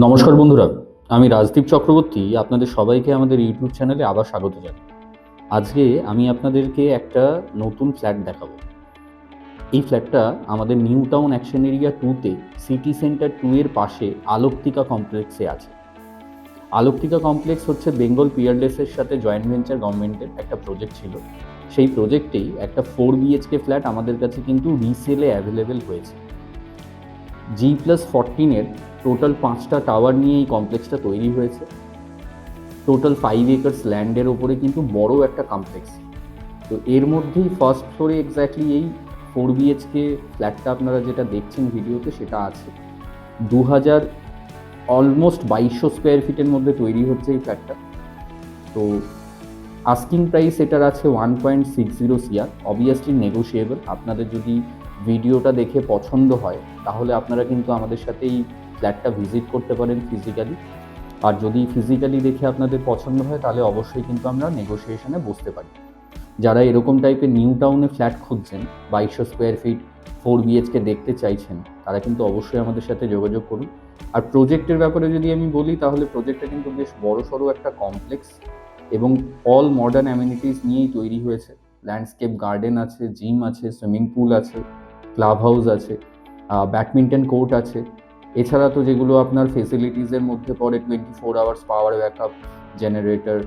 নমস্কার বন্ধুরা, আমি রাজদীপ চক্রবর্তী আপনাদের সবাইকে আমাদের ইউটিউব চ্যানেলে আবার স্বাগত জানাই। আজকে আমি আপনাদেরকে একটা নতুন ফ্ল্যাট দেখাবো। এই ফ্ল্যাটটা আমাদের নিউ টাউন অ্যাকশন এরিয়া 2-তে সিটি সেন্টার 2 এর পাশে আলোকটিকা কমপ্লেক্সে আছে। আলোকটিকা কমপ্লেক্স হচ্ছে বেঙ্গল পিয়ারলেসের সাথে জয়েন্ট ভেঞ্চার গভর্নমেন্টের একটা প্রজেক্ট ছিল। সেই প্রজেক্টেই একটা 4 বিএইচকে ফ্ল্যাট আমাদের কাছে কিন্তু রিসেলে অ্যাভেলেবেল হয়েছে। G+14 টোটাল 5টা টাওয়ার নিয়ে এই কমপ্লেক্সটা তৈরি হয়েছে। টোটাল 5 একর্স ল্যান্ডের ওপরে কিন্তু বড় একটা কমপ্লেক্স। তো এর মধ্যেই ফার্স্ট ফ্লোরে এক্স্যাক্টলি এই 4 বিএইচকে ফ্ল্যাটটা আপনারা যেটা দেখছেন ভিডিওতে সেটা আছে। 2000 অলমোস্ট 2200 স্কোয়ার ফিটের মধ্যে তৈরি হচ্ছে এই ফ্ল্যাটটা। তো আস্কিং প্রাইস এটার আছে 1.60 CR, অবভিয়াসলি নেগোশিয়েবল। আপনাদের যদি ভিডিওটা দেখে পছন্দ হয় তাহলে আপনারা কিন্তু আমাদের সাথে এই ফ্ল্যাটটা ভিজিট করতে পারেন ফিজিক্যালি। আর যদি ফিজিক্যালি দেখে আপনাদের পছন্দ হয় তাহলে অবশ্যই কিন্তু আমরা নেগোসিয়েশনে বসতে পারি। যারা এরকম টাইপের নিউ টাউনে ফ্ল্যাট খুঁজছেন, 2200 স্কোয়ার ফিট 4 বিএইচকে দেখতে চাইছেন, তারা কিন্তু অবশ্যই আমাদের সাথে যোগাযোগ করুন। আর প্রজেক্টের ব্যাপারে যদি আমি বলি তাহলে প্রজেক্টটা কিন্তু বেশ বড়সড় একটা কমপ্লেক্স এবং অল মডার্ন অ্যামিনিটিস নিয়েই তৈরি হয়েছে। ল্যান্ডস্কেপ গার্ডেন আছে, জিম আছে, সুইমিং পুল আছে, ক্লাব হাউস আছে, ব্যাডমিন্টন কোর্ট আছে। এছাড়া তো যেগুলো আপনার ফেসিলিটিসের মধ্যে পড়ে 24 hours power backup, generator,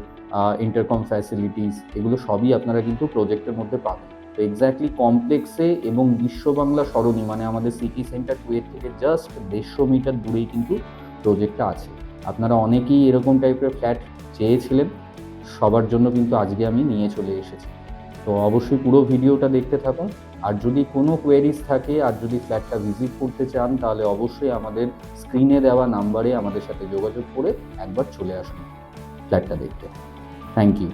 intercom facilities, এগুলো সবই আপনারা কিন্তু প্রজেক্টের মধ্যে পাবেন। তো এক্স্যাক্টলি কমপ্লেক্সে এবং বিশ্ব বাংলা সরণি মানে আমাদের সিটি সেন্টার 2 এর থেকে জাস্ট 150 মিটার দূরেই কিন্তু প্রজেক্টটা আছে। আপনারা অনেকেই এরকম টাইপের ফ্ল্যাট চেয়েছিলেন, সবার জন্য কিন্তু আজকে আমি নিয়ে চলে এসেছি। তো অবশ্যই পুরো ভিডিওটা দেখতে থাকুন। আর যদি কোনো কোয়েরিজ থাকে আর যদি ফ্ল্যাটটা ভিজিট করতে চান তাহলে অবশ্যই আমাদের স্ক্রিনে দেওয়া নাম্বারে আমাদের সাথে যোগাযোগ করে একবার চলে আসুন ফ্ল্যাটটা দেখতে। Thank you.